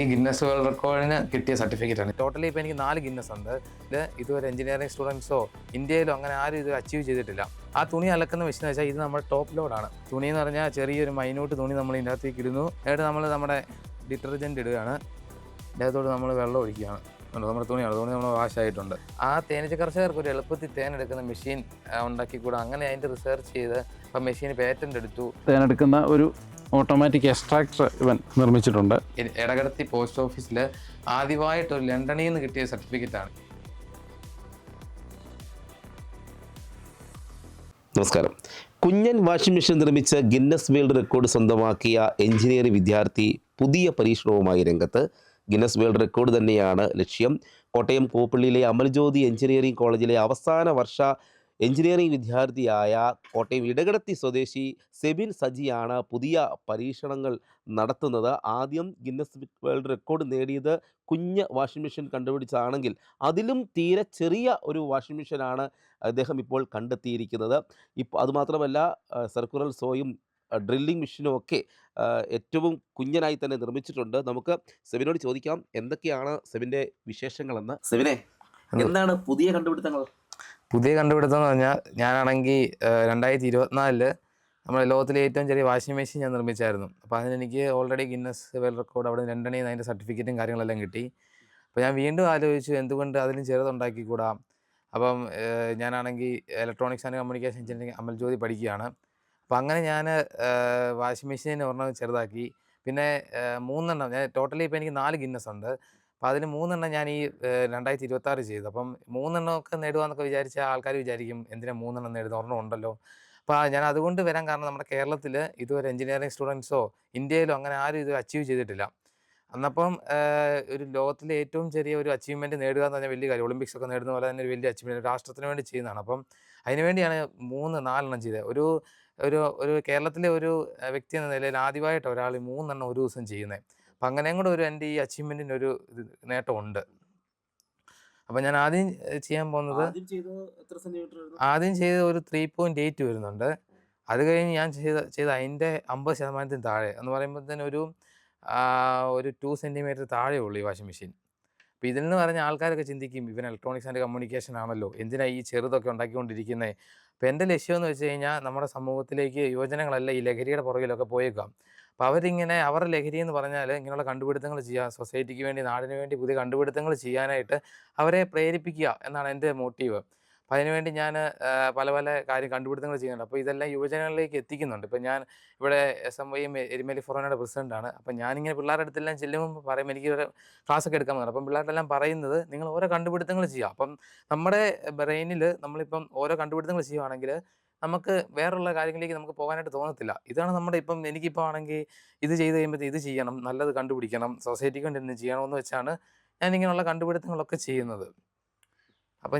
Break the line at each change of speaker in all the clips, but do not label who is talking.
എനിക്ക് Guinness world റെക്കോർഡിന് കിട്ടിയ certificate ആണ്. ടോട്ടലി ഇപ്പോൾ എനിക്ക് 4 ഗിന്നസ് ഉണ്ട്. ഇത് ഇതുവരെ എഞ്ചിനീയറിംഗ് സ്റ്റുഡൻസോ ഇന്ത്യയിലോ അങ്ങനെ ആരും ഇത് അച്ചീവ് ചെയ്തിട്ടില്ല. ആ തുണി അലക്കുന്ന മെഷീൻ വെച്ചാൽ ഇത് നമ്മുടെ ടോപ്പ് ലോഡാണ്. തുണി എന്ന് പറഞ്ഞാൽ ചെറിയൊരു മൈന്യൂട്ട് തുണി നമ്മൾ ഇതിൻ്റെ അകത്തേക്ക് ഇടുന്നു. എന്നിട്ട് നമ്മൾ നമ്മുടെ ഡിറ്റർജൻറ്റ് ഇടുകയാണ്. ഇതിനകത്തോട് നമ്മൾ വെള്ളം ഒഴിക്കുകയാണ്. നമ്മുടെ തുണി നമ്മൾ വാഷായിട്ടുണ്ട്. ആ തേനീച്ച കർഷകർക്ക് ഒരു എളുപ്പത്തിൽ തേനെടുക്കുന്ന മെഷീൻ ഉണ്ടാക്കിക്കൂടാ. അങ്ങനെ അതിൻ്റെ റിസർച്ച് ചെയ്ത് ഇപ്പം മെഷീൻ പേറ്റൻ്റ് എടുത്തു.
തേനെടുക്കുന്ന ഒരു ഓട്ടോമാറ്റിക് എക്സ്ട്രാക്ടർ ഇവൻ നിർമ്മിച്ചിട്ടുണ്ട്.
എടകടത്തി പോസ്റ്റ് ഓഫീസിൽ ആദ്യമായിട്ട് ഒരു ലണ്ടനിൽ നിന്ന് കിട്ടിയ സർട്ടിഫിക്കറ്റാണ്.
നമസ്കാരം. കുഞ്ഞൻ വാഷിംഗ് മെഷീൻ നിർമ്മിച്ച് ഗിന്നസ് വേൾഡ് റെക്കോർഡ് സ്വന്തമാക്കിയ എഞ്ചിനീയറിംഗ് വിദ്യാർത്ഥി പുതിയ പരീക്ഷണവുമായി രംഗത്ത്. ഗിന്നസ് വേൾഡ് റെക്കോർഡ് തന്നെയാണ് ലക്ഷ്യം. കോട്ടയം കോപ്പള്ളിയിലെ അമൽജ്യോതി എഞ്ചിനീയറിംഗ് കോളേജിലെ അവസാന വർഷ എഞ്ചിനീയറിംഗ് വിദ്യാർത്ഥിയായ കോട്ടയം ഇടകടത്തി സ്വദേശി സെബിൻ സജിയാണ് പുതിയ പരീക്ഷണങ്ങൾ നടത്തുന്നത്. ആദ്യം ഗിന്നസ് വേൾഡ് റെക്കോർഡ് നേടിയത് കുഞ്ഞ് വാഷിംഗ് മെഷീൻ കണ്ടുപിടിച്ചാണെങ്കിൽ അതിലും തീരെ ചെറിയ ഒരു വാഷിംഗ് മെഷീനാണ് അദ്ദേഹം ഇപ്പോൾ കണ്ടെത്തിയിരിക്കുന്നത്. അതുമാത്രമല്ല സർക്കുലർ സോയും ഡ്രില്ലിംഗ് മെഷീനും ഒക്കെ ഏറ്റവും കുഞ്ഞനായി തന്നെ നിർമ്മിച്ചിട്ടുണ്ട്. നമുക്ക് സെബിനോട് ചോദിക്കാം എന്തൊക്കെയാണ് സെബിൻ്റെ വിശേഷങ്ങളെന്ന്. സെബിനെ, എന്താണ് പുതിയ കണ്ടുപിടുത്തങ്ങൾ?
പുതിയ കണ്ടുപിടുത്തം എന്ന് പറഞ്ഞാൽ ഞാനാണെങ്കിൽ 2024 നമ്മുടെ ലോകത്തിലെ ഏറ്റവും ചെറിയ വാഷിംഗ് മെഷീൻ ഞാൻ നിർമ്മിച്ചായിരുന്നു. അപ്പോൾ അതിനെനിക്ക് ഓൾറെഡി ഗിന്നസ് വേൾഡ് റെക്കോർഡ് അവിടെ ലണ്ടനിൽ നിന്ന് അതിൻ്റെ സർട്ടിഫിക്കറ്റും കാര്യങ്ങളെല്ലാം കിട്ടി. അപ്പോൾ ഞാൻ വീണ്ടും ആലോചിച്ചു എന്തുകൊണ്ട് അതിലും ചെറുതുണ്ടാക്കിക്കൂടാ. അപ്പം ഞാനാണെങ്കിൽ electronics and communication engineering Amal Jyothi പഠിക്കുകയാണ്. അപ്പോൾ അങ്ങനെ ഞാൻ വാഷിംഗ് മെഷീൻ ഒരെണ്ണം ചെറുതാക്കി. പിന്നെ 3 എണ്ണം ഞാൻ ടോട്ടലി ഇപ്പോൾ എനിക്ക് 4 ഗിന്നസ് ഉണ്ട്. അപ്പോൾ അതിൽ 3 എണ്ണം ഞാൻ ഈ 2026 ചെയ്തു. അപ്പം 3 എണ്ണമൊക്കെ നേടുകയെന്നൊക്കെ വിചാരിച്ച ആൾക്കാർ വിചാരിക്കും എന്തിനാ 3 എണ്ണം നേടുന്നത്, ഒരെണ്ണം ഉണ്ടല്ലോ. അപ്പോൾ ഞാൻ അതുകൊണ്ട് വരാൻ കാരണം നമ്മുടെ കേരളത്തിൽ ഇതുവരെ എഞ്ചിനീയറിംഗ് സ്റ്റുഡൻസോ ഇന്ത്യയിലോ അങ്ങനെ ആരും ഇത് അച്ചീവ് ചെയ്തിട്ടില്ല. അന്നപ്പം ഒരു ലോകത്തിലെ ഏറ്റവും ചെറിയ ഒരു അച്ചീവ്മെൻറ്റ് നേടുക എന്ന് പറഞ്ഞാൽ വലിയ കാര്യം. ഒളിമ്പിക്സ് ഒക്കെ നേടുന്ന പോലെ തന്നെ ഒരു വലിയ അച്ചീവ്മെൻറ്റ് രാഷ്ട്രത്തിന് വേണ്ടി ചെയ്യുന്നതാണ്. അപ്പം അതിനുവേണ്ടിയാണ് 4 എണ്ണം ചെയ്തത്. ഒരു കേരളത്തിലെ ഒരു വ്യക്തി എന്ന നിലയിൽ ആദ്യമായിട്ട് ഒരാൾ 3 എണ്ണം ഒരു ദിവസം ചെയ്യുന്നത്. അപ്പം അങ്ങനെയും കൂടെ എൻ്റെ ഈ അച്ചീവ്മെൻറ്റിന് ഒരു നേട്ടമുണ്ട്. അപ്പം ഞാൻ ആദ്യം ചെയ്യാൻ പോകുന്നത് ആദ്യം ചെയ്ത ഒരു 3.8 വരുന്നുണ്ട്. അത് കഴിഞ്ഞ് ഞാൻ ചെയ്ത അതിൻ്റെ 50% താഴെ എന്ന് പറയുമ്പോഴത്തേനും ഒരു 2 സെൻറ്റിമീറ്റർ താഴെ ഉള്ളൂ ഈ വാഷിംഗ് മെഷീൻ. അപ്പോൾ ഇതിൽ നിന്ന് പറഞ്ഞ ആൾക്കാരൊക്കെ ചിന്തിക്കും ഇവൻ ഇലക്ട്രോണിക്സ് ആൻഡ് കമ്മ്യൂണിക്കേഷൻ ആണല്ലോ, എന്തിനാണ് ഈ ചെറുതൊക്കെ ഉണ്ടാക്കിക്കൊണ്ടിരിക്കുന്നത്. അപ്പോൾ എൻ്റെ ലക്ഷ്യം എന്ന് വെച്ച് കഴിഞ്ഞാൽ നമ്മുടെ സമൂഹത്തിലേക്ക് യുവജനങ്ങളെല്ലാം ഈ ലഹരിയുടെ പുറകിലൊക്കെ പോയേക്കാം. അപ്പോൾ അവരിങ്ങനെ അവരുടെ ലഹരി എന്ന് പറഞ്ഞാൽ ഇങ്ങനെയുള്ള കണ്ടുപിടുത്തങ്ങൾ ചെയ്യുക, സൊസൈറ്റിക്ക് വേണ്ടി നാടിന് വേണ്ടി പുതിയ കണ്ടുപിടുത്തങ്ങൾ ചെയ്യാനായിട്ട് അവരെ പ്രേരിപ്പിക്കുക എന്നാണ് എൻ്റെ മോട്ടീവ്. അപ്പോൾ അതിനുവേണ്ടി ഞാൻ പല കണ്ടുപിടുത്തങ്ങൾ ചെയ്യുന്നുണ്ട്. അപ്പോൾ ഇതെല്ലാം യുവജനങ്ങളിലേക്ക് എത്തിക്കുന്നുണ്ട്. ഇപ്പോൾ ഞാൻ ഇവിടെ SMY എരുമേലി ഫൊറോനയുടെ പ്രസിഡൻ്റാണ്. അപ്പം ഞാനിങ്ങനെ പിള്ളേരുടെ അടുത്തെല്ലാം ചെല്ലുമ്പോൾ പറയും എനിക്ക് ഒരു ക്ലാസ്സൊക്കെ എടുക്കാൻ പോകുന്നത്. അപ്പം പിള്ളേരെല്ലാം പറയുന്നത് നിങ്ങൾ ഓരോ കണ്ടുപിടുത്തങ്ങൾ ചെയ്യുക. അപ്പം നമ്മുടെ ബ്രെയിനിൽ നമ്മളിപ്പം ഓരോ കണ്ടുപിടുത്തങ്ങൾ ചെയ്യുകയാണെങ്കിൽ നമുക്ക് വേറുള്ള കാര്യങ്ങളിലേക്ക് നമുക്ക് പോകാനായിട്ട് തോന്നത്തില്ല. ഇതാണ് നമ്മുടെ ഇപ്പം എനിക്കിപ്പോൾ ആണെങ്കിൽ ഇത് ചെയ്ത് കഴിയുമ്പോഴത്തേക്ക് ഇത് ചെയ്യണം, നല്ലത് കണ്ടുപിടിക്കണം, സൊസൈറ്റിക്ക് വേണ്ടി എന്ത് ചെയ്യണമെന്ന് വെച്ചാണ് ഞാനിങ്ങനെയുള്ള കണ്ടുപിടുത്തങ്ങളൊക്കെ ചെയ്യുന്നത്. അപ്പം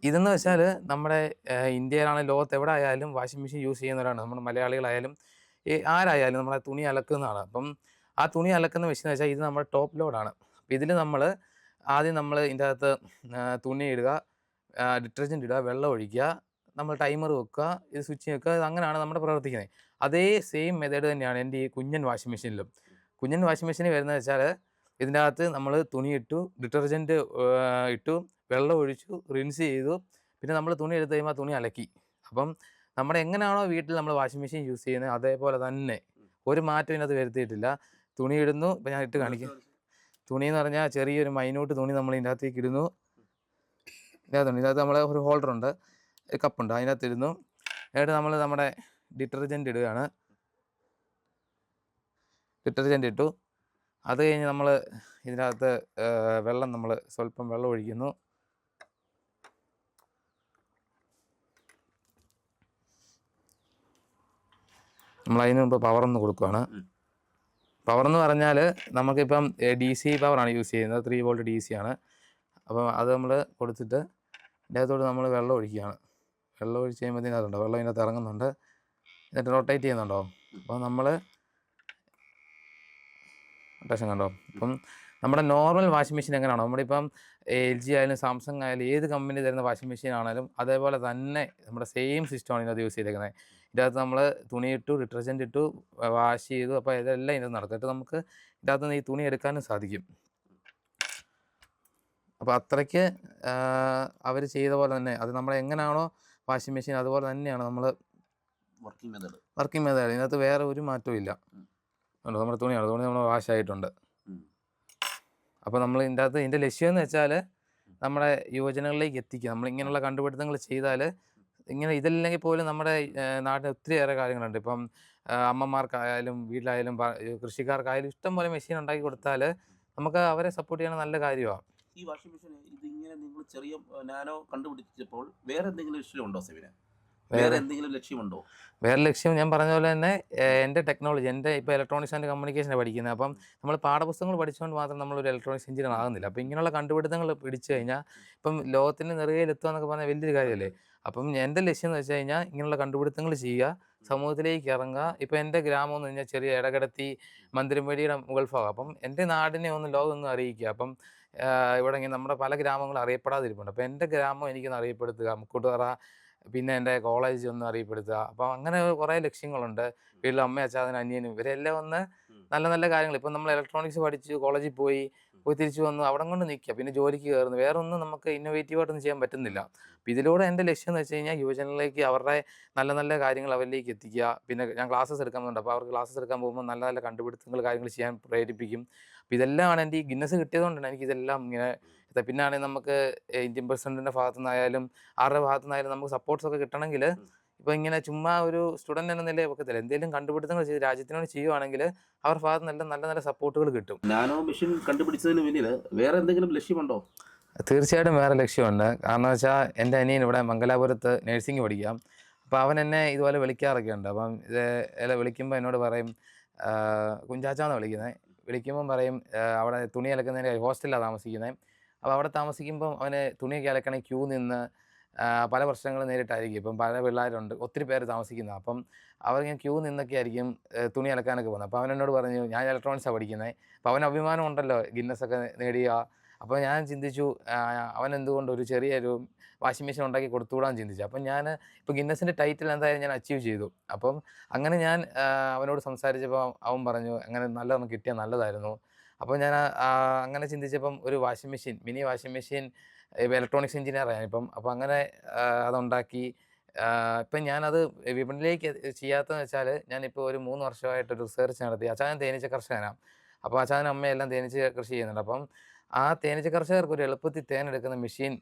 ഇതെന്ന് വെച്ചാൽ നമ്മുടെ ഇന്ത്യയിലാണെങ്കിൽ ലോകത്ത് എവിടെ ആയാലും വാഷിംഗ് മെഷീൻ യൂസ് ചെയ്യുന്നവരാണ്. നമ്മുടെ മലയാളികളായാലും ആരായാലും നമ്മളെ തുണി അലക്കുന്നതാണ്. അപ്പം ആ തുണി അലക്കുന്ന മെഷീൻ എന്ന് വെച്ചാൽ ഇത് നമ്മുടെ ടോപ്പ് ലോഡാണ്. അപ്പോൾ ഇതിൽ ആദ്യം നമ്മൾ ഇതിൻ്റെ അകത്ത് തുണി ഇടുക, ഡിറ്റർജൻറ്റ് ഇടുക, വെള്ളം ഒഴിക്കുക, നമ്മൾ ടൈമർ വെക്കുക, ഇത് സ്വിച്ച് വെക്കുക. അങ്ങനെയാണ് നമ്മുടെ പ്രവർത്തിക്കുന്നത്. അതേ സെയിം മെത്തേഡ് തന്നെയാണ് എൻ്റെ ഈ കുഞ്ഞൻ വാഷിംഗ് മെഷീനിലും. കുഞ്ഞൻ വാഷിംഗ് മെഷീനിൽ വരുന്നത് വെച്ചാൽ ഇതിൻ്റെ അകത്ത് നമ്മൾ തുണി ഇട്ടു, ഡിറ്റർജൻറ്റ് ഇട്ടു, വെള്ളം ഒഴിച്ചു, റിൻസ് ചെയ്തു, പിന്നെ നമ്മൾ തുണി എടുത്ത് കഴിയുമ്പോൾ തുണി അലക്കി. അപ്പം നമ്മുടെ എങ്ങനെയാണോ വീട്ടിൽ നമ്മൾ വാഷിംഗ് മെഷീൻ യൂസ് ചെയ്യുന്നത് അതേപോലെ തന്നെ ഒരു മാറ്റം ഇതിനകത്ത് വരുത്തിയിട്ടില്ല. തുണി ഇടുന്നു, ഇപ്പം ഞാൻ ഇട്ട് കാണിക്കും. തുണി എന്ന് പറഞ്ഞാൽ ചെറിയൊരു മൈന്യൂട്ട് തുണി നമ്മൾ ഇതിൻ്റെ അകത്തേക്ക് ഇടുന്നു. ഇതിനകത്ത് നമ്മൾ ഒരു ഹോൾഡറുണ്ട്, കപ്പുണ്ട്, അതിനകത്ത് ഇടുന്നു. എന്നിട്ട് നമ്മൾ നമ്മുടെ ഡിറ്റർജൻറ്റ് ഇടുകയാണ്. ഡിറ്റർജൻറ്റ് ഇട്ടു. അത് കഴിഞ്ഞ് നമ്മൾ ഇതിനകത്ത് വെള്ളം സ്വല്പം വെള്ളം ഒഴിക്കുന്നു. നമ്മൾ അതിന് മുമ്പ് പവറൊന്ന് കൊടുക്കുകയാണ്. പവറെന്ന് പറഞ്ഞാൽ നമുക്കിപ്പം DC പവറാണ് യൂസ് ചെയ്യുന്നത്. 3 വോൾട്ട് DC ആണ്. അപ്പം അത് നമ്മൾ കൊടുത്തിട്ട് ഇതിനകത്തോട് നമ്മൾ വെള്ളം ഒഴിക്കുകയാണ്. വെള്ളം ഒഴിച്ച് കഴിയുമ്പോൾ അതുണ്ടോ വെള്ളം ഇതിനകത്ത് ഇറങ്ങുന്നുണ്ട്. എന്നിട്ട് റൊട്ടേറ്റ് ചെയ്യുന്നുണ്ടോ. അപ്പോൾ നമ്മൾ റൊട്ടേഷൻ കണ്ടോ. അപ്പം നമ്മുടെ നോർമൽ വാഷിംഗ് മെഷീൻ എങ്ങനെയാണോ, നമ്മളിപ്പം LG ആയാലും സാംസങ് ആയാലും ഏത് കമ്പനി തരുന്ന വാഷിംഗ് മെഷീൻ ആണെങ്കിലും അതേപോലെ തന്നെ നമ്മുടെ സെയിം സിസ്റ്റമാണ് ഇതിനകത്ത് യൂസ് ചെയ്തേക്കുന്നത്. ഇതിനകത്ത് നമ്മൾ തുണിയിട്ടു, ഡിറ്റർജൻറ്റ് ഇട്ടു, വാഷ് ചെയ്തു. അപ്പോൾ ഇതെല്ലാം ഇതിനകത്ത് നടക്കും. നമുക്ക് ഇതിനകത്ത് നിന്ന് ഈ തുണി എടുക്കാനും സാധിക്കും. അപ്പോൾ അത്രയ്ക്ക് അവർ ചെയ്ത പോലെ തന്നെ, അത് നമ്മൾ എങ്ങനെയാണോ വാഷിംഗ് മെഷീൻ അതുപോലെ തന്നെയാണ് നമ്മൾ വർക്കിംഗ് മെത്തേഡ്. ഇതിനകത്ത് വേറെ ഒരു മാറ്റവും ഇല്ല. നമ്മുടെ തുണിയാണ്, തുണി നമ്മൾ വാഷ് ആയിട്ടുണ്ട്. അപ്പോൾ നമ്മൾ ഇതിൻ്റെ അകത്ത് ഇതിൻ്റെ ലക്ഷ്യം എന്ന് വെച്ചാൽ നമ്മുടെ യുവജനങ്ങളിലേക്ക് എത്തിക്കുക. നമ്മളിങ്ങനെയുള്ള കണ്ടുപിടുത്തങ്ങൾ ചെയ്താൽ, ഇങ്ങനെ ഇതില്ലെങ്കിൽ പോലും നമ്മുടെ നാട്ടിൽ ഒത്തിരിയേറെ കാര്യങ്ങളുണ്ട്. ഇപ്പം അമ്മമാർക്കായാലും വീട്ടിലായാലും കൃഷിക്കാർക്കായാലും ഇഷ്ടം പോലെ മെഷീൻ ഉണ്ടാക്കി കൊടുത്താൽ നമുക്ക് അവരെ സപ്പോർട്ട് ചെയ്യണ നല്ല കാര്യമാണ്.
ഈ വാഷിംഗ് മെഷീൻ ഇതിങ്ങനെ നിങ്ങൾ ചെറിയ നാനോ കണ്ടുപിടിച്ചപ്പോൾ വേറെ എന്തെങ്കിലും ലക്ഷ്യമുണ്ടോ സെവിന്? വേറെ എന്തെങ്കിലും ലക്ഷ്യമുണ്ടോ?
വേറെ ലക്ഷ്യം ഞാൻ പറഞ്ഞ പോലെ തന്നെ എൻ്റെ ടെക്നോളജി, എൻ്റെ ഇപ്പോൾ ഇലക്ട്രോണിക്സ് ആൻഡ് കമ്മ്യൂണിക്കേഷനാണ് പഠിക്കുന്നത്. അപ്പം നമ്മൾ പാഠപുസ്തകങ്ങൾ പഠിച്ചുകൊണ്ട് മാത്രം നമ്മളൊരു ഇലക്ട്രോണിക്സ് എഞ്ചിനീയർ ആകുന്നില്ല. അപ്പോൾ ഇങ്ങനെയുള്ള കണ്ടുപിടുത്തങ്ങൾ പിടിച്ചു കഴിഞ്ഞാൽ ഇപ്പം ലോകത്തിന് നെറുകയിലെത്തുക എന്നൊക്കെ പറഞ്ഞാൽ വലിയൊരു കാര്യമല്ലേ. അപ്പം എൻ്റെ ലക്ഷ്യം എന്ന് വെച്ച് കഴിഞ്ഞാൽ ഇങ്ങനെയുള്ള കണ്ടുപിടുത്തങ്ങൾ ചെയ്യുക, സമൂഹത്തിലേക്ക് ഇറങ്ങുക. ഇപ്പോൾ എൻ്റെ ഗ്രാമം എന്ന് പറഞ്ഞാൽ ചെറിയ ഇടകടത്തി മന്ദിരമ്പടിയുടെ മുകൾ ഭാഗം. അപ്പം എൻ്റെ നാടിനെ ഒന്ന് ലോകം അറിയിക്കുക. അപ്പം ഇവിടെ ഇങ്ങനെ നമ്മുടെ പല ഗ്രാമങ്ങളും അറിയപ്പെടാതിരിപ്പുണ്ട്. അപ്പോൾ എൻ്റെ ഗ്രാമം എനിക്കൊന്ന് അറിയപ്പെടുത്തുക, മുക്കൂട്ടുതറ, പിന്നെ എൻ്റെ കോളേജ് ഒന്ന് അറിയപ്പെടുത്തുക. അപ്പോൾ അങ്ങനെ കുറേ ലക്ഷ്യങ്ങളുണ്ട്. വീട്ടിൽ അമ്മ, അച്ഛനും അനിയനും ഇവരെല്ലാം ഒന്ന് നല്ല നല്ല കാര്യങ്ങൾ. ഇപ്പം നമ്മൾ ഇലക്ട്രോണിക്സ് പഠിച്ച് കോളേജിൽ പോയി തിരിച്ചു വന്നു അവിടെ കൊണ്ട് നിൽക്കുക, പിന്നെ ജോലിക്ക് കയറുന്നു. വേറെ ഒന്നും നമുക്ക് ഇന്നോവേറ്റീവായിട്ടൊന്നും ചെയ്യാൻ പറ്റുന്നില്ല. അപ്പോൾ ഇതിലൂടെ എൻ്റെ ലക്ഷ്യം എന്ന് വെച്ച് കഴിഞ്ഞാൽ യുവജനങ്ങളിലേക്ക് അവരുടെ നല്ല നല്ല കാര്യങ്ങൾ അവരിലേക്ക് എത്തിക്കുക. പിന്നെ ഞാൻ ക്ലാസ്സസ് എടുക്കാൻ പോകുന്നുണ്ട്. അപ്പോൾ അവർക്ക് ക്ലാസ്സസ് എടുക്കാൻ പോകുമ്പോൾ നല്ല നല്ല കണ്ടുപിടുത്തങ്ങൾ കാര്യങ്ങൾ ചെയ്യാൻ പ്രേരിപ്പിക്കും. അപ്പോൾ ഇതെല്ലാമാണ് എൻ്റെ ഈ ഗിന്നസ് കിട്ടിയതുകൊണ്ടാണ് എനിക്കിതെല്ലാം ഇങ്ങനെ. പിന്നെ ആണെങ്കിൽ നമുക്ക് ഇന്ത്യൻ പ്രസിഡൻറ്റിൻ്റെ ഭാഗത്തു നിന്നായാലും ആരുടെ ഭാഗത്തു നിന്നായാലും നമുക്ക് സപ്പോർട്ട്സൊക്കെ കിട്ടണമെങ്കിൽ ഇപ്പോൾ ഇങ്ങനെ ചുമ്മാ ഒരു സ്റ്റുഡൻ്റ് എന്ന നിലയിൽ വെക്കത്തില്ല. എന്തെങ്കിലും കണ്ടുപിടുത്തങ്ങൾ ചെയ്ത് രാജ്യത്തിനോട് ചെയ്യുവാണെങ്കിൽ അവർ ഭാഗത്ത് നല്ല നല്ല നല്ല സപ്പോർട്ടുകൾ കിട്ടും.
നാനോ മെഷീൻ കണ്ടുപിടിച്ചതിന് പിന്നിൽ വേറെ എന്തെങ്കിലും ലക്ഷ്യമുണ്ടോ?
തീർച്ചയായിട്ടും വേറെ ലക്ഷ്യമുണ്ട്. കാരണം വെച്ചാൽ എൻ്റെ അനിയൻ ഇവിടെ മംഗലാപുരത്ത് നഴ്സിംഗ് പഠിക്കാം. അപ്പോൾ അവൻ എന്നെ ഇതുപോലെ വിളിക്കാറൊക്കെ ഉണ്ട്. അപ്പം ഇത് വിളിക്കുമ്പോൾ എന്നോട് പറയും, കുഞ്ചാച്ചാന്ന് വിളിക്കുന്നത്. വിളിക്കുമ്പം പറയും അവിടെ തുണി അലക്കുന്നതിൻ്റെ ഹോസ്റ്റലിലാണ് താമസിക്കുന്നത്. അപ്പോൾ അവിടെ താമസിക്കുമ്പം അവന് തുണിയൊക്കെ അലക്കണമെങ്കിൽ ക്യൂ നിന്ന് പല പ്രശ്നങ്ങളും നേരിട്ടായിരിക്കും. ഇപ്പം പല പിള്ളേരുണ്ട്, ഒത്തിരി പേര് താമസിക്കുന്നത്. അപ്പം അവരിങ്ങനെ ക്യൂ നിന്നൊക്കെ ആയിരിക്കും തുണി അലക്കാനൊക്കെ പോകുന്നത്. അപ്പോൾ അവൻ എന്നോട് പറഞ്ഞു, ഞാൻ ഇലക്ട്രോണിക്സാണ് പഠിക്കുന്നത്. അപ്പോൾ അവന് അഭിമാനം ഉണ്ടല്ലോ ഗിന്നസൊക്കെ നേടിയ. അപ്പോൾ ഞാൻ ചിന്തിച്ചു, അവൻ എന്തുകൊണ്ട് ഒരു ചെറിയൊരു വാഷിംഗ് മെഷീൻ ഉണ്ടാക്കി കൊടുത്തുകൂടാന്ന് ചിന്തിച്ചു. അപ്പം ഞാൻ ഇപ്പോൾ ഗിന്നസിൻ്റെ ടൈറ്റിൽ എന്തായാലും ഞാൻ അച്ചീവ് ചെയ്തു. അപ്പം അങ്ങനെ ഞാൻ അവനോട് സംസാരിച്ചപ്പോൾ അവൻ പറഞ്ഞു, അങ്ങനെ നല്ലതൊന്ന് കിട്ടിയാൽ നല്ലതായിരുന്നു. അപ്പോൾ ഞാൻ അങ്ങനെ ചിന്തിച്ചപ്പം ഒരു washing machine, mini washing machine, electronics എഞ്ചിനീയറാണ് ഞാനിപ്പം. അപ്പോൾ അങ്ങനെ അതുണ്ടാക്കി. ഇപ്പം ഞാനത് വിപണിയിലേക്ക് ചെയ്യാത്തതെന്ന് വെച്ചാൽ ഞാനിപ്പോൾ ഒരു 3 വർഷമായിട്ടൊരു റിസർച്ച് നടത്തി. അച്ഛൻ തേനീച്ച കർഷകനാണ്. അപ്പോൾ അച്ഛനും അമ്മയെല്ലാം തേനീച്ച കൃഷി ചെയ്യുന്നുണ്ട്. അപ്പം ആ തേനീച്ച കർഷകർക്ക് ഒരു എളുപ്പത്തിൽ തേനെടുക്കുന്ന മെഷീൻ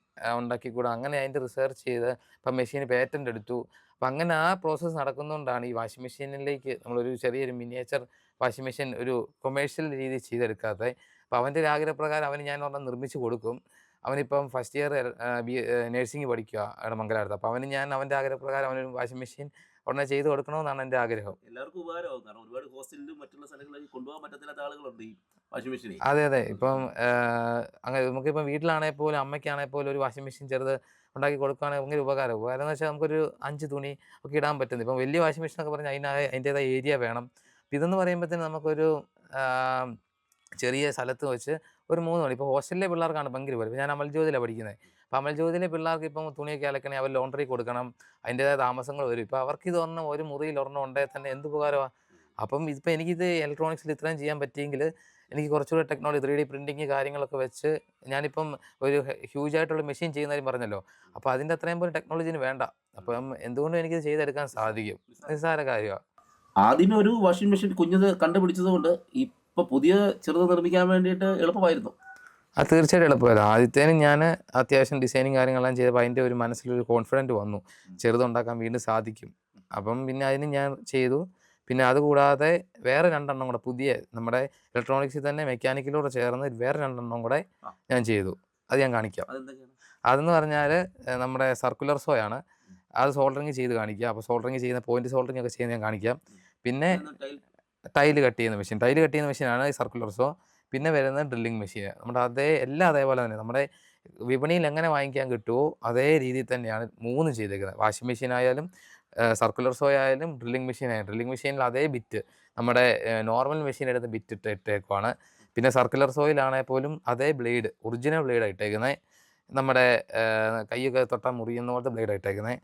ഉണ്ടാക്കിക്കൂടാ. അങ്ങനെ അതിൻ്റെ റിസർച്ച് ചെയ്ത് ഇപ്പം മെഷീന് പേറ്റൻ്റ് എടുത്തു. അപ്പം അങ്ങനെ ആ പ്രോസസ്സ് നടക്കുന്നതുകൊണ്ടാണ് ഈ വാഷിംഗ് മെഷീനിലേക്ക് നമ്മളൊരു ചെറിയൊരു മിനിയേച്ചർ വാഷിംഗ് മെഷീൻ ഒരു കൊമേഴ്ഷ്യൽ രീതിയിൽ ചെയ്തെടുക്കാത്തത്. അപ്പോൾ അവൻ്റെ ഒരു ആഗ്രഹപ്രകാരം അവന് ഞാൻ ഒരെണ്ണം നിർമ്മിച്ച് കൊടുക്കും. അവനിപ്പം ഫസ്റ്റ് ഇയർ നഴ്സിംഗ് പഠിക്കുക അവിടെ മംഗലാപുരത്ത്. അപ്പോൾ അവന് ഞാൻ അവൻ്റെ ആഗ്രഹപ്രകാരം അവനൊരു വാഷിംഗ് മെഷീൻ ഉടനെ ചെയ്ത് കൊടുക്കണമെന്നാണ് എൻ്റെ ആഗ്രഹം.
എല്ലാവർക്കും ഉപകാരമാകും. കാരണം ഒരുപാട് ഹോസ്റ്റലിലും മറ്റുള്ള സ്ഥലങ്ങളിലും കൊണ്ടുപോകാൻ പറ്റത്തില്ലാത്ത ആളുകളുണ്ട് ഈ വാഷിംഗ് മെഷീൻ.
അതെ അതെ. ഇപ്പം അങ്ങനെ നമുക്കിപ്പം വീട്ടിലാണെങ്കിൽ പോലും അമ്മയ്ക്കാണെങ്കിൽ പോലും ഒരു വാഷിംഗ് മെഷീൻ ചെറുത് ഉണ്ടാക്കി കൊടുക്കുകയാണെങ്കിൽ ഭയങ്കര ഉപകാരം എന്ന് വെച്ചാൽ നമുക്കൊരു 5 തുണി ഒക്കെ ഇടാൻ പറ്റുന്നത്. ഇപ്പം വലിയ വാഷിംഗ് മെഷീൻ ഒക്കെ പറഞ്ഞാൽ അതിൻ്റേതായ ഏരിയ വേണം. ഇതെന്ന് പറയുമ്പോഴത്തേന് നമുക്കൊരു ചെറിയ സ്ഥലത്ത് വെച്ച് ഒരു 3 മണി. ഇപ്പോൾ ഹോസ്റ്റലിലെ പിള്ളേർക്കാണ് ഭയങ്കര ഉപകാരം. ഇപ്പോൾ ഞാൻ അമൽജ്യോതിയിലാണ് പഠിക്കുന്നത്. അപ്പോൾ അമൽജ്യോതിയിലെ പിള്ളേർക്ക് ഇപ്പം തുണിയൊക്കെ അലക്കണേ, അവർ ലോണ്ടറി കൊടുക്കണം, അതിൻ്റേതായ താമസങ്ങൾ വരും. ഇപ്പോൾ അവർക്ക് ഇതൊരെണ്ണം ഒരു മുറിയിൽ ഒരെണ്ണം ഉണ്ടെങ്കിൽ തന്നെ എന്ത് ഉപകാരമാണ്. അപ്പം ഇതിപ്പോൾ എനിക്കിത് ഇലക്ട്രോണിക്സിൽ ഇത്രയും ചെയ്യാൻ പറ്റിയെങ്കിൽ എനിക്ക് കുറച്ചുകൂടെ ടെക്നോളജി 3D പ്രിൻറ്റിങ് കാര്യങ്ങളൊക്കെ വെച്ച് ഞാനിപ്പം ഒരു ഹ്യൂജായിട്ടുള്ള മെഷീൻ ചെയ്യുന്നതായും പറഞ്ഞല്ലോ. അപ്പോൾ അതിൻ്റെ അത്രയും പോലും ടെക്നോളജിന് വേണ്ട. അപ്പം എന്തുകൊണ്ടും എനിക്കിത് ചെയ്തെടുക്കാൻ സാധിക്കും. നിസ്സാര കാര്യമാണ്.
ആദ്യമേ ഒരു വാഷിംഗ് മെഷീൻ കുഞ്ഞത് കണ്ടുപിടിച്ചത് കൊണ്ട് ഇപ്പോൾ പുതിയ ചെറുത് നിർമ്മിക്കാൻ വേണ്ടിയിട്ട് എളുപ്പമായിരുന്നു.
അത് തീർച്ചയായിട്ടും എളുപ്പമല്ല. ആദ്യത്തേനും ഞാൻ അത്യാവശ്യം ഡിസൈനിങ് കാര്യങ്ങളെല്ലാം ചെയ്തപ്പോൾ അതിൻ്റെ ഒരു മനസ്സിലൊരു കോൺഫിഡൻറ്റ് വന്നു, ചെറുതുണ്ടാക്കാൻ വീണ്ടും സാധിക്കും. അപ്പം പിന്നെ അതിന് ഞാൻ ചെയ്തു. പിന്നെ അതുകൂടാതെ വേറെ 2 എണ്ണം കൂടെ പുതിയ നമ്മുടെ ഇലക്ട്രോണിക്സിൽ തന്നെ മെക്കാനിക്കലൂടെ ചേർന്ന് വേറെ 2 എണ്ണം കൂടെ ഞാൻ ചെയ്തു. അത് ഞാൻ കാണിക്കാം. അതെന്ന് പറഞ്ഞാൽ നമ്മുടെ സർക്കുലർ സോയാണ്. അത് സോൾഡറിങ് ചെയ്ത് കാണിക്കുക. അപ്പോൾ സോൾഡറിങ് ചെയ്യുന്ന പോയിന്റ് സോൾഡറിങ് ഒക്കെ ചെയ്യുന്നത് ഞാൻ കാണിക്കാം. പിന്നെ ടൈല് കട്ട് ചെയ്യുന്ന മെഷീനാണ് ഈ സർക്കുലർ സോ. പിന്നെ വരുന്നത് ഡ്രില്ലിങ് മെഷീൻ. നമ്മുടെ എല്ലാം അതേപോലെ തന്നെ നമ്മുടെ വിപണിയിൽ എങ്ങനെ വാങ്ങിക്കാൻ കിട്ടുമോ അതേ രീതിയിൽ തന്നെയാണ് 3 ചെയ്തേക്കുന്നത്. വാഷിംഗ് മെഷീൻ ആയാലും സർക്കുലർ സോ ആയാലും ഡ്രില്ലിങ് മെഷീനിൽ അതേ ബിറ്റ് നമ്മുടെ നോർമൽ മെഷീൻ എടുത്ത് ബിറ്റ് ഇട്ടേക്കുവാണ്. പിന്നെ സർക്കുലർ സോയിലാണെങ്കിൽ പോലും അതേ ബ്ലേഡ്, ഒറിജിനൽ ബ്ലേഡാണ് ഇട്ടേക്കുന്നത്. നമ്മുടെ കൈയൊക്കെ തൊട്ടാൽ മുറിയുന്ന പോലത്തെ ബ്ലേഡാണ് ഇട്ടേക്കുന്നത്.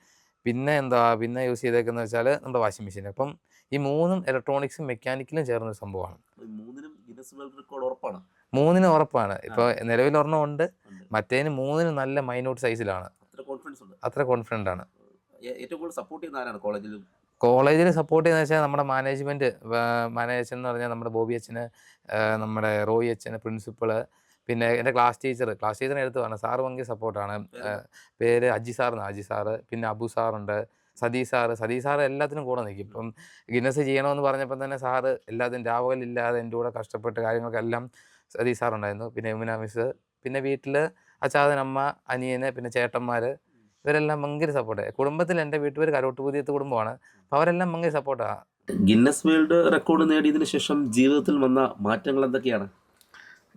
പിന്നെ പിന്നെ യൂസ് ചെയ്തേക്കുന്നത് വെച്ചാൽ നമ്മുടെ വാഷിംഗ് മെഷീൻ. അപ്പം ഈ 3ഉം ഇലക്ട്രോണിക്സും മെക്കാനിക്കലും ചേർന്നൊരു സംഭവമാണ്. മൂന്നിനും ഉറപ്പാണ്. ഇപ്പോൾ നിലവിൽ ഒരെണ്ണം ഉണ്ട്, മറ്റേതിന് 3നും നല്ല മൈന്യൂട്ട് സൈസിലാണ്. അത്ര കോൺഫിഡൻ്റ് ആണ്. കോളേജിൽ സപ്പോർട്ട് ചെയ്യുന്നത് വെച്ചാൽ നമ്മുടെ മാനേജ്മെൻറ്റ് എന്ന് പറഞ്ഞാൽ നമ്മുടെ ബോബി അച്ഛന്, നമ്മുടെ റോയി അച്ഛന്, പ്രിൻസിപ്പള്, പിന്നെ എൻ്റെ ക്ലാസ് ടീച്ചറിനെ എടുത്ത് പറഞ്ഞു. സാറ് ഭയങ്കര സപ്പോർട്ടാണ്. പേര് അജി സാറ്, പിന്നെ അബു സാറുണ്ട്, സതീഷ് സാറ് എല്ലാത്തിനും കൂടെ നിൽക്കും. ഇപ്പം ഗിന്നസ് ചെയ്യണമെന്ന് പറഞ്ഞപ്പോൾ തന്നെ സാറ് എല്ലാത്തിനും രാവുകളില്ലാതെ എൻ്റെ കൂടെ കഷ്ടപ്പെട്ട് കാര്യങ്ങൾക്കെല്ലാം സതീഷ് സാറുണ്ടായിരുന്നു. പിന്നെ യമുന മിസ്, പിന്നെ വീട്ടിൽ അച്ചാതൻ, അമ്മ, അനിയന്, പിന്നെ ചേട്ടന്മാർ, ഇവരെല്ലാം ഭയങ്കര സപ്പോർട്ടാണ്. കുടുംബത്തിൽ എൻ്റെ വീട്ടുപേര് കരോട്ടുപുതിയത്ത് കുടുംബമാണ്. അപ്പോൾ അവരെല്ലാം ഭയങ്കര സപ്പോർട്ടാണ്.
ഗിന്നസ് വേൾഡ് റെക്കോർഡ് നേടിയതിനു ശേഷം ജീവിതത്തിൽ വന്ന മാറ്റങ്ങൾ എന്തൊക്കെയാണ്?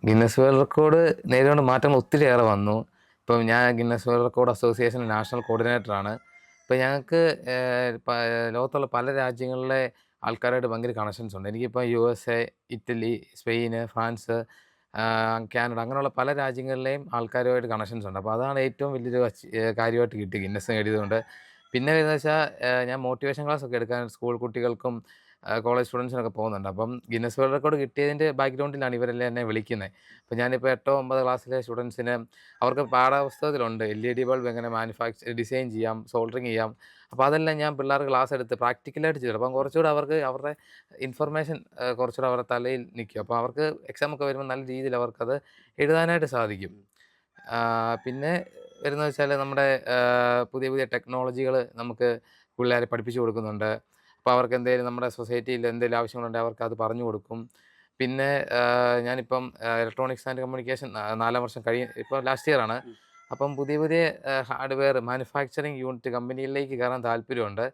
ഗിന്നസ് വേൾഡ് റെക്കോർഡ് നേടിക്കൊണ്ട് മാറ്റങ്ങൾ ഒത്തിരിയേറെ വന്നു. ഇപ്പം ഞാൻ Guinness world record association national കോർഡിനേറ്ററാണ്. ഇപ്പോൾ ഞങ്ങൾക്ക് ലോകത്തുള്ള പല രാജ്യങ്ങളിലെ ആൾക്കാരായിട്ട് ഭയങ്കര കണക്ഷൻസ് ഉണ്ട്. എനിക്കിപ്പോൾ USA, Italy, Spain, France, Canada, അങ്ങനെയുള്ള പല രാജ്യങ്ങളിലെയും ആൾക്കാരുമായിട്ട് കണക്ഷൻസ് ഉണ്ട്. അപ്പോൾ അതാണ് ഏറ്റവും വലിയൊരു കാര്യമായിട്ട് കിട്ടി ഗിന്നസ് നേടിയതുകൊണ്ട്. പിന്നെ വരുന്നത് വെച്ചാൽ ഞാൻ മോട്ടിവേഷൻ ക്ലാസ് ഒക്കെ എടുക്കാൻ സ്കൂൾ കുട്ടികൾക്കും കോളേജ് സ്റ്റുഡൻസിനൊക്കെ പോകുന്നുണ്ട്. അപ്പം ഗിന്നസ് വേൾഡ് റെക്കോർഡ് കിട്ടിയതിൻ്റെ ബാക്ക്ഗ്രൗണ്ടിലാണ് ഇവരെല്ലാം എന്നെ വിളിക്കുന്നത്. അപ്പോൾ ഞാനിപ്പോൾ 8, 9 ക്ലാസ്സിലെ സ്റ്റുഡൻസിന് അവർക്ക് പാഠപുസ്തകത്തിലുണ്ട് LED ബൾബ് എങ്ങനെ ഡിസൈൻ ചെയ്യാം, സോൾഡറിങ് ചെയ്യാം. അപ്പോൾ അതെല്ലാം ഞാൻ പിള്ളേർക്ക് ക്ലാസ് എടുത്ത് പ്രാക്ടിക്കലായിട്ട് ചെയ്തു. അപ്പം കുറച്ചുകൂടെ അവർക്ക് അവരുടെ ഇൻഫർമേഷൻ കുറച്ചുകൂടെ അവരുടെ തലയിൽ നിൽക്കും. അപ്പോൾ അവർക്ക് എക്സാമൊക്കെ വരുമ്പോൾ നല്ല രീതിയിൽ അവർക്കത് എഴുതാനായിട്ട് സാധിക്കും. പിന്നെ വരുന്നത് വെച്ചാൽ നമ്മുടെ പുതിയ ടെക്നോളജികൾ നമുക്ക് പിള്ളേരെ പഠിപ്പിച്ചു കൊടുക്കുന്നുണ്ട്. അപ്പോൾ അവർക്ക് എന്തെങ്കിലും നമ്മുടെ സൊസൈറ്റിയിൽ എന്തെങ്കിലും ആവശ്യങ്ങളുണ്ടെങ്കിൽ അവർക്ക് അത് പറഞ്ഞു കൊടുക്കും. പിന്നെ ഞാനിപ്പം ഇലക്ട്രോണിക്സ് ആൻഡ് കമ്മ്യൂണിക്കേഷൻ 4 വർഷം ഇപ്പോൾ ലാസ്റ്റ് ഇയറാണ്. അപ്പം പുതിയ ഹാർഡ്വെയർ മാനുഫാക്ചറിങ് യൂണിറ്റ് കമ്പനികളിലേക്ക് കയറാൻ താല്പര്യമുണ്ട്.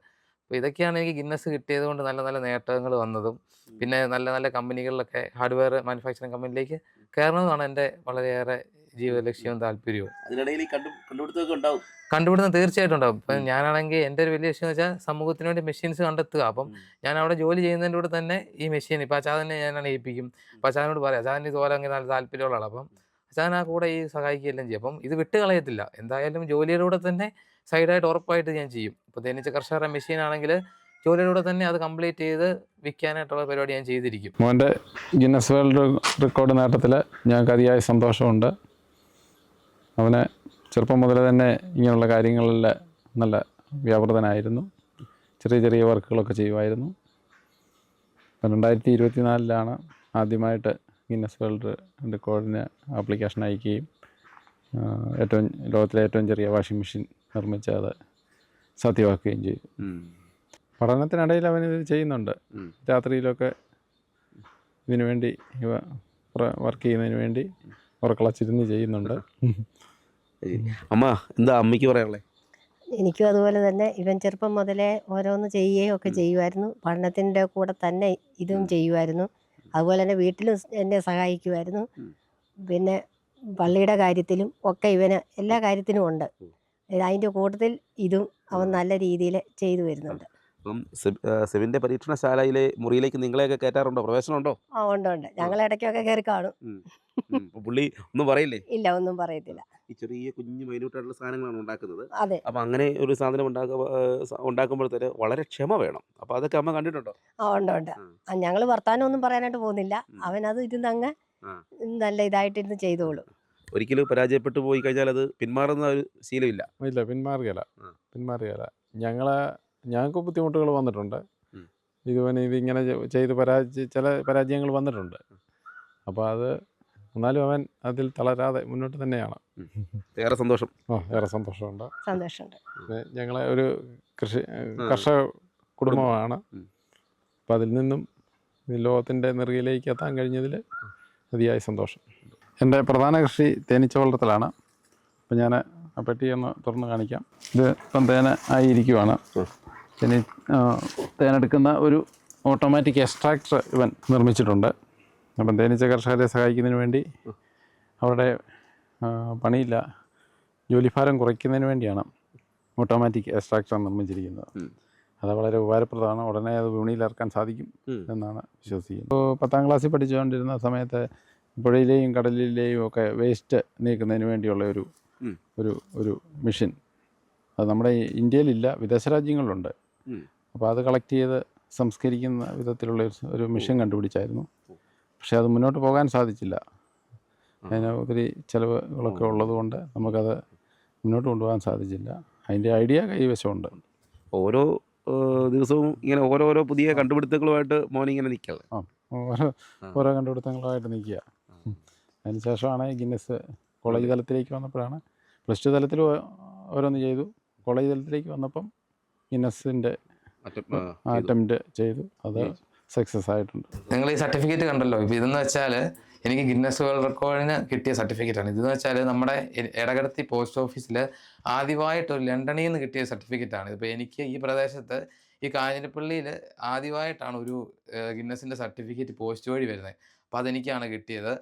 അപ്പോൾ ഇതൊക്കെയാണ് എനിക്ക് ഗിന്നസ് കിട്ടിയത് കൊണ്ട് നല്ല നല്ല നേട്ടങ്ങൾ വന്നതും. പിന്നെ നല്ല നല്ല കമ്പനികളിലൊക്കെ ഹാർഡ്വെയർ മാനുഫാക്ചറിങ് കമ്പനിയിലേക്ക് കയറണമെന്നാണ് എൻ്റെ വളരെയേറെ ജീവിത ലക്ഷ്യവും താല്പര്യവും.
അതിനിടയിൽ
കണ്ടുപിടുത്തം തീർച്ചയായിട്ടും ഉണ്ടാവും. ഇപ്പം ഞാനാണെങ്കിൽ എൻ്റെ ഒരു വലിയ ലക്ഷ്യം എന്ന് വെച്ചാൽ സമൂഹത്തിന് വേണ്ടി മെഷീൻസ് കണ്ടെത്തുക. അപ്പം ഞാൻ അവിടെ ജോലി ചെയ്യുന്നതിൻ്റെ കൂടെ തന്നെ ഈ മെഷീൻ ഇപ്പോൾ അച്ചാതനെ ഞാനാണ് ഏൽപ്പിക്കും. അപ്പോൾ അച്ചാതനോട് പറയാം, അച്ചാതന് ഇതുപോലെ അങ്ങനെ നല്ല താല്പര്യമുള്ള ആളാണ്. അപ്പം അച്ചാതൻ ആ കൂടെ ഈ സഹായിക്കുകയെല്ലാം ചെയ്യും. അപ്പം ഇത് വിട്ട് കളയത്തില്ല. എന്തായാലും ജോലിയിലൂടെ തന്നെ സൈഡായിട്ട് ഉറപ്പായിട്ട് ഞാൻ ചെയ്യും. ഇപ്പോൾ തേനീച്ച കർഷകരുടെ മെഷീൻ ആണെങ്കിൽ ജോലിയിലൂടെ തന്നെ അത് കംപ്ലീറ്റ് ചെയ്ത് വിൽക്കാനായിട്ടുള്ള പരിപാടി ഞാൻ ചെയ്തിരിക്കും.
മോൻ്റെ ഗിന്നസ് വേൾഡ് റെക്കോർഡ് നേട്ടത്തിൽ ഞങ്ങൾക്ക് അതിയായ സന്തോഷമുണ്ട്. അവന് ചെറുപ്പം മുതൽ തന്നെ ഇങ്ങനെയുള്ള കാര്യങ്ങളിൽ നല്ല വ്യാപൃതനായിരുന്നു. ചെറിയ വർക്കുകളൊക്കെ ചെയ്യുമായിരുന്നു. 2024 ആദ്യമായിട്ട് ഗിന്നസ് വേൾഡ് റെക്കോർഡിന് ആപ്ലിക്കേഷൻ അയക്കുകയും ലോകത്തിലെ ഏറ്റവും ചെറിയ വാഷിംഗ് മെഷീൻ നിർമ്മിച്ച് അത് സാധ്യമാക്കുകയും ചെയ്തു. പഠനത്തിനിടയിൽ അവനിത് ചെയ്യുന്നുണ്ട്. രാത്രിയിലൊക്കെ ഇതിനു വേണ്ടി വർക്ക് ചെയ്യുന്നതിന് വേണ്ടി ഉറക്കളച്ചിരുന്ന് ചെയ്യുന്നുണ്ട്.
അമ്മ എന്താ അമ്മയ്ക്ക് പറയാനുള്ളത്?
എനിക്കും അതുപോലെ തന്നെ ഇവൻ ചെറുപ്പം മുതലേ ഓരോന്ന് ചെയ്യുകയും ഒക്കെ ചെയ്യുമായിരുന്നു. പഠനത്തിൻ്റെ കൂടെ തന്നെ ഇതും ചെയ്യുമായിരുന്നു. അതുപോലെ തന്നെ വീട്ടിലും എന്നെ സഹായിക്കുമായിരുന്നു. പിന്നെ പള്ളിയുടെ കാര്യത്തിലും ഒക്കെ ഇവന് എല്ലാ കാര്യത്തിനും ഉണ്ട്. അതിൻ്റെ കൂട്ടത്തിൽ ഇതും അവൻ നല്ല രീതിയിൽ ചെയ്തു വരുന്നുണ്ട്.
അപ്പം സെവിൻ്റെ പരീക്ഷണശാലയിലെ മുറിയിലേക്ക് നിങ്ങളെയൊക്കെ കയറ്റാറുണ്ടോ? പ്രവേശനമുണ്ടോ?
ആ ഉണ്ട്. ഞങ്ങൾ ഇടയ്ക്കൊക്കെ കയറി കാണും.
പുള്ളി ഒന്നും പറയില്ലേ?
ഇല്ല, ഒന്നും പറയത്തില്ല.
ഈ ചെറിയ കുഞ്ഞു മൈന്യൂട്ടായിട്ടുള്ള സാധനങ്ങളാണ് ഉണ്ടാക്കുന്നത്.
അതെ.
അപ്പം അങ്ങനെ ഒരു സാധനം ഉണ്ടാക്കുമ്പോഴത്തേക്ക് വളരെ ക്ഷമ വേണം. അപ്പോൾ അതൊക്കെ അമ്മ കണ്ടിട്ടുണ്ടോ?
ആ ഉണ്ട്. ഞങ്ങൾ വർത്താനം ഒന്നും പറയാനായിട്ട് പോകുന്നില്ല. അവനത് ഇരുന്ന് അങ്ങ് നല്ല ഇതായിട്ടിരുന്ന് ചെയ്തോളും.
ഒരിക്കലും പരാജയപ്പെട്ടു പോയി കഴിഞ്ഞാൽ അത് പിന്മാറുന്ന ഒരു ശീലമില്ല.
ഇല്ല, പിന്മാറുകയില്ല. ഞങ്ങൾക്ക് ബുദ്ധിമുട്ടുകൾ വന്നിട്ടുണ്ട്. ഇതിങ്ങനെ ചെയ്ത് ചില പരാജയങ്ങൾ വന്നിട്ടുണ്ട്. അപ്പോൾ അത് എന്നാലും അവൻ അതിൽ തളരാതെ മുന്നോട്ട് തന്നെയാണ്.
ഏറെ സന്തോഷം.
ഏറെ സന്തോഷമുണ്ട്. ഞങ്ങളെ ഒരു കർഷക കുടുംബമാണ്. അപ്പം അതിൽ നിന്നും ലോകത്തിൻ്റെ നെറുകയിലേക്ക് എത്താൻ കഴിഞ്ഞതിൽ അതിയായ സന്തോഷം. എൻ്റെ പ്രധാന കൃഷി തേനീച്ച വളർത്തലാണ്. അപ്പം ഞാൻ ആ പെട്ടി ഒന്ന് തുറന്ന് കാണിക്കാം. ഇത് ഇപ്പം തേന ആയിരിക്കുവാണ്. തേനെടുക്കുന്ന ഒരു ഓട്ടോമാറ്റിക് എക്സ്ട്രാക്ടർ ഇവൻ നിർമ്മിച്ചിട്ടുണ്ട്. അപ്പം തേനീച്ച കർഷകരെ സഹായിക്കുന്നതിന് വേണ്ടി അവരുടെ പണിയില്ല, ജോലിഭാരം കുറയ്ക്കുന്നതിന് വേണ്ടിയാണ് ഓട്ടോമാറ്റിക് എക്സ്ട്രാക്ടർ നിർമ്മിച്ചിരിക്കുന്നത്. അത് വളരെ ഉപകാരപ്രദമാണ്. ഉടനെ അത് വിപണിയിൽ ഇറക്കാൻ സാധിക്കും എന്നാണ് വിശ്വസിക്കുന്നത്. ഇപ്പോൾ 10ാം ക്ലാസ്സിൽ പഠിച്ചുകൊണ്ടിരുന്ന സമയത്ത് പുഴയിലെയും കടലിലെയും ഒക്കെ വേസ്റ്റ് നീക്കുന്നതിന് വേണ്ടിയുള്ള ഒരു മെഷീൻ അത് നമ്മുടെ ഇന്ത്യയിലില്ല, വിദേശ രാജ്യങ്ങളിലുണ്ട്. അപ്പോൾ അത് കളക്ട് ചെയ്ത് സംസ്കരിക്കുന്ന വിധത്തിലുള്ള ഒരു മിഷൻ കണ്ടുപിടിച്ചായിരുന്നു. പക്ഷേ അത് മുന്നോട്ട് പോകാൻ സാധിച്ചില്ല. അതിന് ഒത്തിരി ചിലവുകളൊക്കെ ഉള്ളതുകൊണ്ട് നമുക്കത് മുന്നോട്ട് കൊണ്ടുപോകാൻ സാധിച്ചില്ല. അതിൻ്റെ ഐഡിയ കൈവശമുണ്ട്.
ഓരോ ദിവസവും ഇങ്ങനെ ഓരോരോ പുതിയ കണ്ടുപിടുത്തങ്ങളുമായിട്ട് മോനിങ്ങനെ നിൽക്കുക.
ഓരോ കണ്ടുപിടുത്തങ്ങളുമായിട്ട് നിൽക്കുക. അതിന് ശേഷമാണ് ഗിന്നസ് കോളേജ് തലത്തിലേക്ക് വന്നപ്പോഴാണ്. +2 തലത്തിൽ ഓരോന്ന് ചെയ്തു. കോളേജ് തലത്തിലേക്ക് വന്നപ്പം ഗിന്നസിൻ്റെ അറ്റംപ്റ്റ് ചെയ്തു. അത് സക്സസ് ആയിട്ടുണ്ട്.
നിങ്ങൾ ഈ സർട്ടിഫിക്കറ്റ് കണ്ടല്ലോ. ഇപ്പോൾ ഇതെന്ന് വെച്ചാൽ എനിക്ക് ഗിന്നസ് വേൾഡ് റെക്കോർഡിന് കിട്ടിയ സർട്ടിഫിക്കറ്റാണ്. ഇതെന്ന് വെച്ചാൽ നമ്മുടെ എടകടത്തി പോസ്റ്റ് ഓഫീസിൽ ആദ്യമായിട്ട് ഒരു ലണ്ടനിൽ നിന്ന് കിട്ടിയ സർട്ടിഫിക്കറ്റാണ്. ഇപ്പോൾ എനിക്ക് ഈ പ്രദേശത്ത് ഈ കാഞ്ഞിരപ്പള്ളിയിൽ ആദ്യമായിട്ടാണ് ഒരു ഗിന്നസിൻ്റെ സർട്ടിഫിക്കറ്റ് പോസ്റ്റ് വഴി വരുന്നത്. അപ്പോൾ അതെനിക്കാണ് കിട്ടിയത്.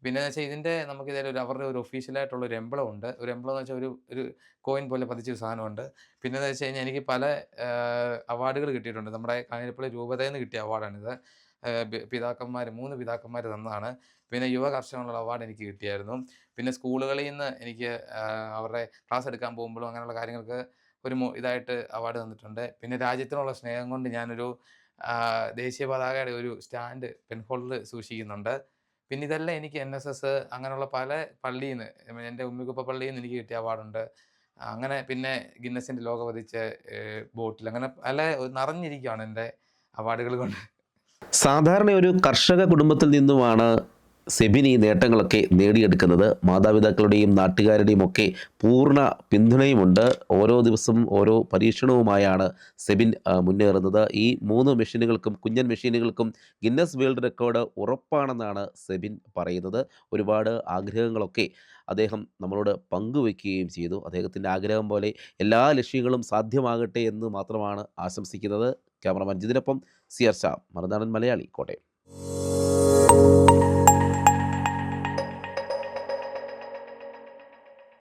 പിന്നെ എന്ന് വെച്ചാൽ ഇതിൻ്റെ നമുക്കിതിൽ അവരുടെ ഒരു ഒഫീഷ്യലായിട്ടുള്ള ഒരു എംബ്ലം ഉണ്ട്. ഒരു എംബ്ലം എന്ന് വെച്ചാൽ ഒരു കോയിൻ പോലെ പതിച്ചൊരു സാധനമുണ്ട്. പിന്നെ എന്ന് വെച്ച് കഴിഞ്ഞാൽ എനിക്ക് പല അവാർഡുകൾ കിട്ടിയിട്ടുണ്ട്. നമ്മുടെ കാഞ്ഞിരപ്പള്ളി രൂപതയിൽ നിന്ന് കിട്ടിയ അവാർഡാണിത്. പിതാക്കന്മാർ 3 പിതാക്കന്മാർ തന്നതാണ്. പിന്നെ യുവ കർഷകനുള്ള അവാർഡ് എനിക്ക് കിട്ടിയായിരുന്നു. പിന്നെ സ്കൂളുകളിൽ നിന്ന് എനിക്ക് അവരുടെ ക്ലാസ് എടുക്കാൻ പോകുമ്പോഴും അങ്ങനെയുള്ള കാര്യങ്ങൾക്ക് ഒരു ഇതായിട്ട് അവാർഡ് തന്നിട്ടുണ്ട്. പിന്നെ രാജ്യത്തിനുള്ള സ്നേഹം കൊണ്ട് ഞാനൊരു ദേശീയ പതാകയുടെ ഒരു സ്റ്റാൻഡ് പെൻഹോൾഡർ സൂക്ഷിക്കുന്നുണ്ട്. പിന്നെ ഇതെല്ലാം എനിക്ക് NSS അങ്ങനെയുള്ള പല പള്ളിയിൽ നിന്ന്, എൻ്റെ ഉമ്മിക്കുപ്പ പള്ളിയിൽ നിന്ന് എനിക്ക് കിട്ടിയ അവാർഡുണ്ട്. അങ്ങനെ പിന്നെ ഗിന്നസിൻ്റെ ലോഗോ പതിച്ച ബോട്ടിൽ, അങ്ങനെ പല നിറഞ്ഞിരിക്കുകയാണ് എൻ്റെ അവാർഡുകൾ കൊണ്ട്.
സാധാരണ ഒരു കർഷക കുടുംബത്തിൽ നിന്നുമാണ് സെബിൻ ഈ നേട്ടങ്ങളൊക്കെ നേടിയെടുക്കുന്നത്. മാതാപിതാക്കളുടെയും നാട്ടുകാരുടെയും ഒക്കെ പൂർണ്ണ പിന്തുണയുമുണ്ട്. ഓരോ ദിവസം ഓരോ പരീക്ഷണവുമായാണ് സെബിൻ മുന്നേറുന്നത്. ഈ 3 മെഷീനുകൾക്കും, കുഞ്ഞൻ മെഷീനുകൾക്കും ഗിന്നസ് വേൾഡ് റെക്കോർഡ് ഉറപ്പാണെന്നാണ് സെബിൻ പറയുന്നത്. ഒരുപാട് ആഗ്രഹങ്ങളൊക്കെ അദ്ദേഹം നമ്മളോട് പങ്കുവയ്ക്കുകയും ചെയ്തു. അദ്ദേഹത്തിൻ്റെ ആഗ്രഹം പോലെ എല്ലാ ലക്ഷ്യങ്ങളും സാധ്യമാകട്ടെ എന്ന് മാത്രമാണ് ആശംസിക്കുന്നത്. Cameraman ജിതിനൊപ്പം CR Shah, Marunadan Malayali, Kottayam.